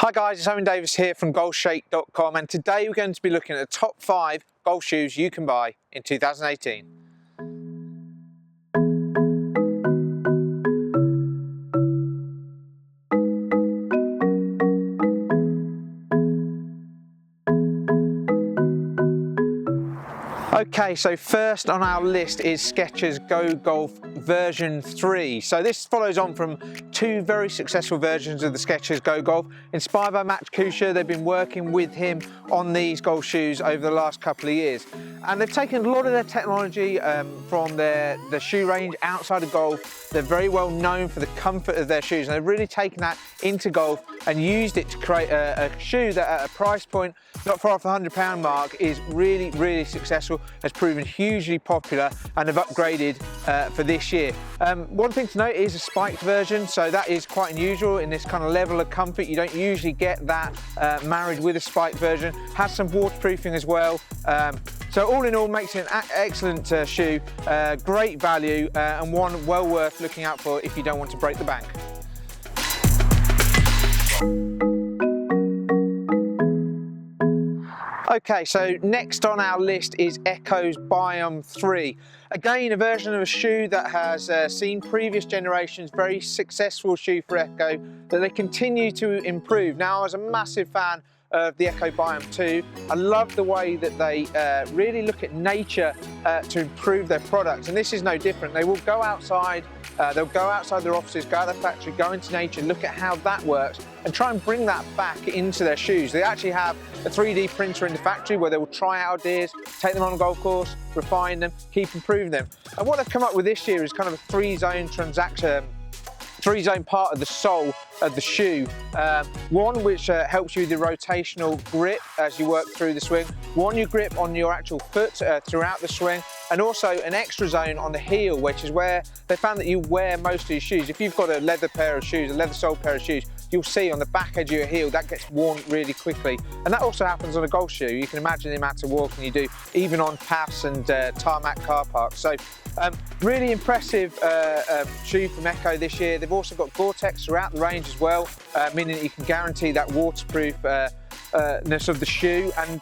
Hi guys, it's Owen Davies here from Golfshake.com, and today we're going to be looking at the top 5 golf shoes you can buy in 2018. Okay, so first on our list is Skechers Go Golf version 3. So this follows on from 2 very successful versions of the Skechers Go Golf. Inspired by Matt Kuchar, they've been working with him on these golf shoes over the last couple of years. And they've taken a lot of their technology from the shoe range outside of golf. They're very well known for the comfort of their shoes, and they've really taken that into golf and used it to create a shoe that at a price point not far off the £100 mark is really successful, has proven hugely popular, and have upgraded for this year. One thing to note is a spiked version, so that is quite unusual in this kind of level of comfort. You don't usually get that married with a spiked version. Has some waterproofing as well. So all in all, makes it an excellent shoe, great value, and one well worth looking out for if you don't want to break the bank. Okay, so next on our list is Ecco's BIOM 3. Again, a version of a shoe that has seen previous generations, very successful shoe for Ecco, that they continue to improve. Now, I was a massive fan of the Ecco BIOM 2. I love the way that they really look at nature to improve their products, and this is no different. They will go outside, they'll go outside their offices, go out their factory, go into nature, look at how that works, and try and bring that back into their shoes. They actually have a 3D printer in the factory where they will try out ideas, take them on a golf course, refine them, keep improving them. And what they've come up with this year is kind of a 3-zone transaction, 3-zone part of the sole of the shoe. One which helps you with the rotational grip as you work through the swing, one you grip on your actual foot throughout the swing, and also an extra zone on the heel, which is where they found that you wear most of your shoes. If you've got a leather pair of shoes, a leather sole pair of shoes, you'll see on the back edge of your heel that gets worn really quickly, and that also happens on a golf shoe. You can imagine the amount of walking you do even on paths and tarmac car parks. So really impressive shoe from Ecco this year. They've also got Gore-Tex throughout the range as well, meaning that you can guarantee that waterproofness of the shoe. And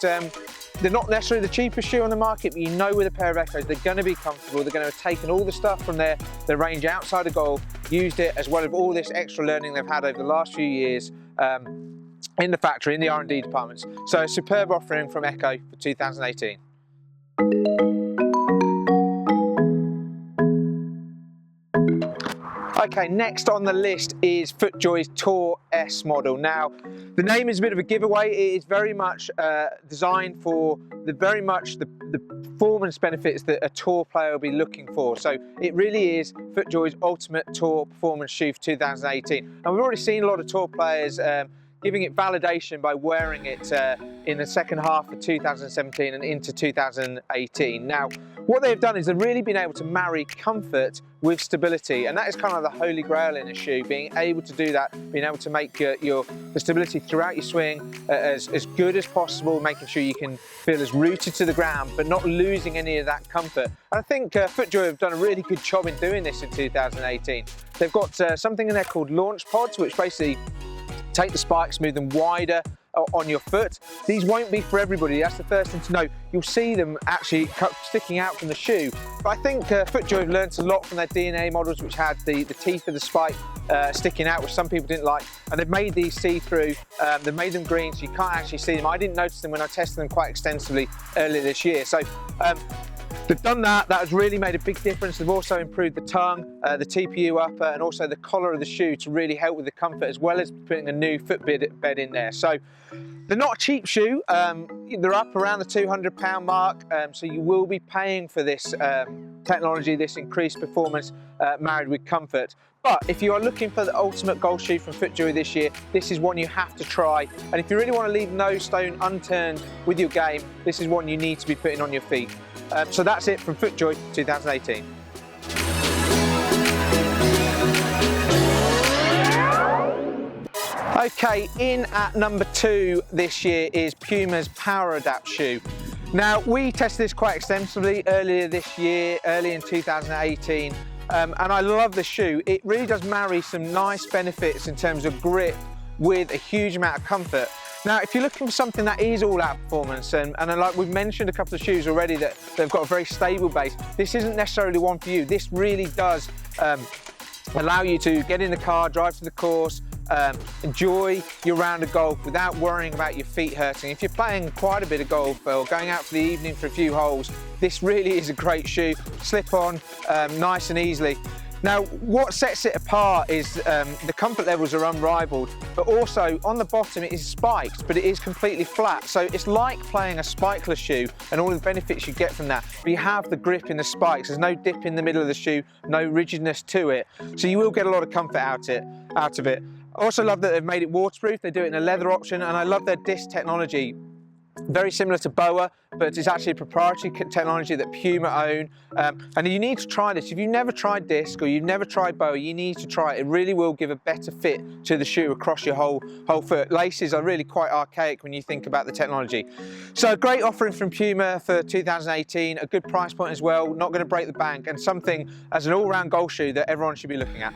they're not necessarily the cheapest shoe on the market, but you know with a pair of Eccos they're going to be comfortable. They're going to have taken all the stuff from their range outside of golf, used it, as well as all this extra learning they've had over the last few years in the factory, in the R&D departments. So a superb offering from Ecco for 2018. Okay, next on the list is FootJoy's Tour S model. Now, the name is a bit of a giveaway. It is very much designed for the performance benefits that a tour player will be looking for. So it really is FootJoy's ultimate tour performance shoe for 2018. And we've already seen a lot of tour players giving it validation by wearing it in the second half of 2017 and into 2018. Now, what they've done is they've really been able to marry comfort with stability, and that is kind of the holy grail in a shoe, being able to do that, being able to make the stability throughout your swing as good as possible, making sure you can feel as rooted to the ground, but not losing any of that comfort. And I think FootJoy have done a really good job in doing this in 2018. They've got something in there called launch pods, which basically take the spikes, move them wider on your foot. These won't be for everybody, that's the first thing to know. You'll see them actually sticking out from the shoe. But I think FootJoy have learned a lot from their DNA models, which had the teeth of the spike sticking out, which some people didn't like. And they've made these see-through, they've made them green so you can't actually see them. I didn't notice them when I tested them quite extensively earlier this year. So they've done that. That has really made a big difference. They've also improved the tongue, the TPU upper, and also the collar of the shoe to really help with the comfort, as well as putting a new footbed in there. So they're not a cheap shoe. They're up around the £200 mark, so you will be paying for this technology, this increased performance married with comfort. But if you are looking for the ultimate golf shoe from FootJoy this year, this is one you have to try. And if you really want to leave no stone unturned with your game, this is one you need to be putting on your feet. So that's it from FootJoy 2018. Okay, in at number 2 this year is Puma's Pwradapt shoe. Now, we tested this quite extensively earlier this year, early in 2018, and I love the shoe. It really does marry some nice benefits in terms of grip with a huge amount of comfort. Now, if you're looking for something that is all out performance, and like we've mentioned a couple of shoes already that they've got a very stable base, this isn't necessarily one for you. This really does allow you to get in the car, drive to the course, enjoy your round of golf without worrying about your feet hurting. If you're playing quite a bit of golf or going out for the evening for a few holes, this really is a great shoe. Slip on nice and easily. Now, what sets it apart is the comfort levels are unrivaled, but also on the bottom it is spiked, but it is completely flat. So it's like playing a spikeless shoe and all the benefits you get from that. But you have the grip in the spikes. There's no dip in the middle of the shoe, no rigidness to it. So you will get a lot of comfort out of it. I also love that they've made it waterproof. They do it in a leather option, and I love their disc technology. Very similar to BOA, but it's actually a proprietary technology that PUMA own. And you need to try this. If you've never tried disc or you've never tried BOA, you need to try it. It really will give a better fit to the shoe across your whole foot. Laces are really quite archaic when you think about the technology. So a great offering from PUMA for 2018, a good price point as well, not going to break the bank, and something as an all-round golf shoe that everyone should be looking at.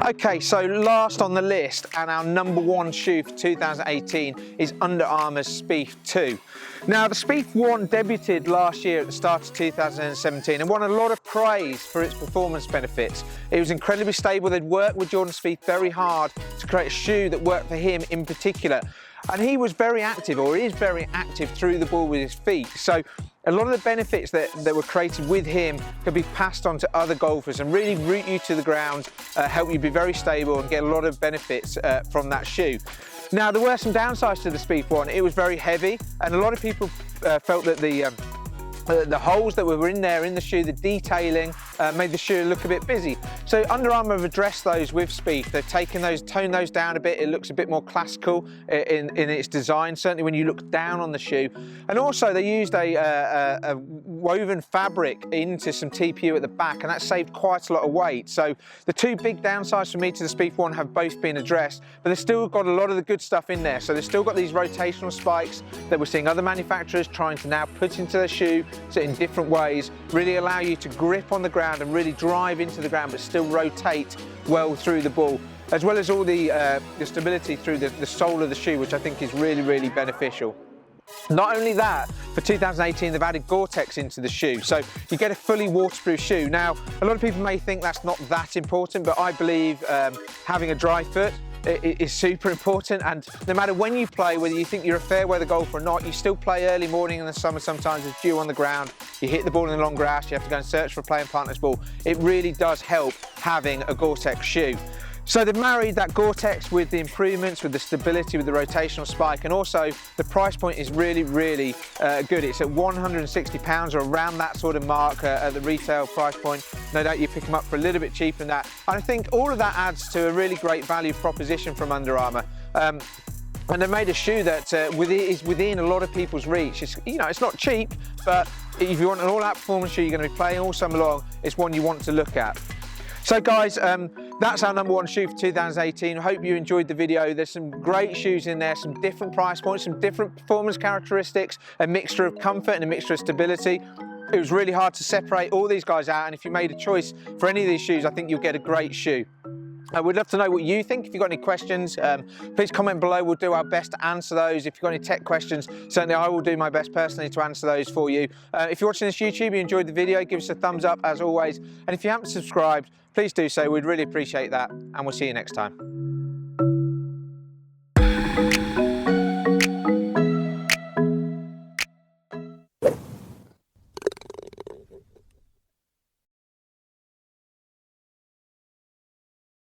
Okay, so last on the list and our #1 shoe for 2018 is Under Armour's Spieth 2. Now, the Spieth 1 debuted last year at the start of 2017 and won a lot of praise for its performance benefits. It was incredibly stable. They'd worked with Jordan Spieth very hard to create a shoe that worked for him in particular. And he was very active, or is very active, through the ball with his feet. So a lot of the benefits that were created with him could be passed on to other golfers and really root you to the ground, help you be very stable and get a lot of benefits from that shoe. Now, there were some downsides to the Spieth 1. It was very heavy, and a lot of people felt that the holes that were in there in the shoe, the detailing, made the shoe look a bit busy. So Under Armour have addressed those with Spieth. They've taken those, toned those down a bit. It looks a bit more classical in its design, certainly when you look down on the shoe. And also they used a woven fabric into some TPU at the back, and that saved quite a lot of weight. So the two big downsides for me to the Spieth 1 have both been addressed, but they've still got a lot of the good stuff in there. So they've still got these rotational spikes that we're seeing other manufacturers trying to now put into their shoe, so in different ways, really allow you to grip on the ground and really drive into the ground, but still rotate well through the ball, as well as all the stability through the sole of the shoe, which I think is really, really beneficial. Not only that, for 2018 they've added Gore-Tex into the shoe, so you get a fully waterproof shoe. Now, a lot of people may think that's not that important, but I believe having a dry foot is super important, and no matter when you play, whether you think you're a fair weather golfer or not, you still play early morning in the summer. Sometimes there's dew on the ground, you hit the ball in the long grass, you have to go and search for a playing partner's ball. It really does help having a Gore-Tex shoe. So they've married that Gore-Tex with the improvements, with the stability, with the rotational spike, and also the price point is really, really good. It's at £160 or around that sort of mark at the retail price point. No doubt you pick them up for a little bit cheaper than that. And I think all of that adds to a really great value proposition from Under Armour. And they've made a shoe that is within a lot of people's reach. It's, you know, it's not cheap, but if you want an all-out performance shoe, you're going to be playing all summer long, it's one you want to look at. So guys, that's our #1 shoe for 2018. I hope you enjoyed the video. There's some great shoes in there, some different price points, some different performance characteristics, a mixture of comfort and a mixture of stability. It was really hard to separate all these guys out, and if you made a choice for any of these shoes, I think you'll get a great shoe. I would love to know what you think. If you've got any questions, please comment below. We'll do our best to answer those. If you've got any tech questions, certainly I will do my best personally to answer those for you. If you're watching this YouTube, you enjoyed the video, give us a thumbs up as always. And if you haven't subscribed, please do so. We'd really appreciate that. And we'll see you next time.